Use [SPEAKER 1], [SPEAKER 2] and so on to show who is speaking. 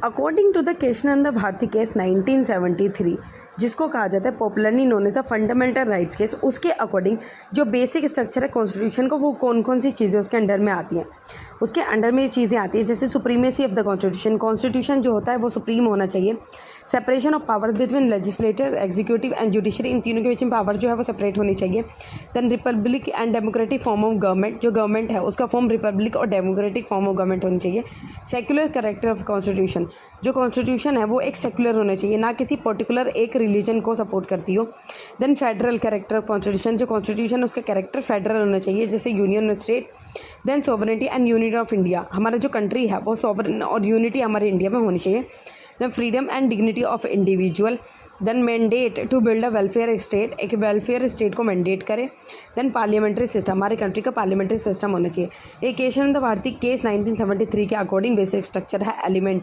[SPEAKER 1] According to the Keshavananda Bharati case 1973, जिसको कहा जाता है popularly known as the fundamental rights case, उसके अकॉर्डिंग जो बेसिक स्ट्रक्चर है कॉन्स्टिट्यूशन को, वो कौन कौन सी चीज़ें उसके अंडर में आती हैं। उसके अंडर में ये चीज़ें आती हैं जैसे supremacy of the constitution, constitution जो होता है वो सुप्रीम होना चाहिए। Separation of powers between legislative, executive and judiciary, इन तीनों के बीच में पावर जो है वो सेपरेट होनी चाहिए। Then republic and democratic form of government, जो गवर्नमेंट है उसका फॉर्म रिपब्लिक और डेमोक्रेटिक फॉर्म ऑफ गवर्नमेंट होनी चाहिए। सेक्युलर कैरेक्टर ऑफ कॉन्स्टिट्यूशन, जो कॉन्स्टिट्यूशन है वो एक सेक्युलर होना चाहिए, ना किसी पर्टिकुलर एक रिलीजन को सपोर्ट करती हो। Then federal character of constitution, जो कॉन्स्टिट्यूशन उसका कैरेक्टर फेडरल होना चाहिए जैसे यूनियन और state. Then sovereignty and unity of India, हमारा जो कंट्री है वो सोवरेन और यूनिटी हमारे इंडिया में होनी चाहिए। Then freedom and dignity of individual. Then mandate to build a welfare state, एक वेलफेयर स्टेट को मैंडेट करे। देन पार्लियामेंट्री सिस्टम, हमारे कंट्री का पार्लियामेंट्री सिस्टम होना चाहिए। ये केशवानंद भारती केस 1973 के अकॉर्डिंग बेसिक स्ट्रक्चर है, एलिमेंट है।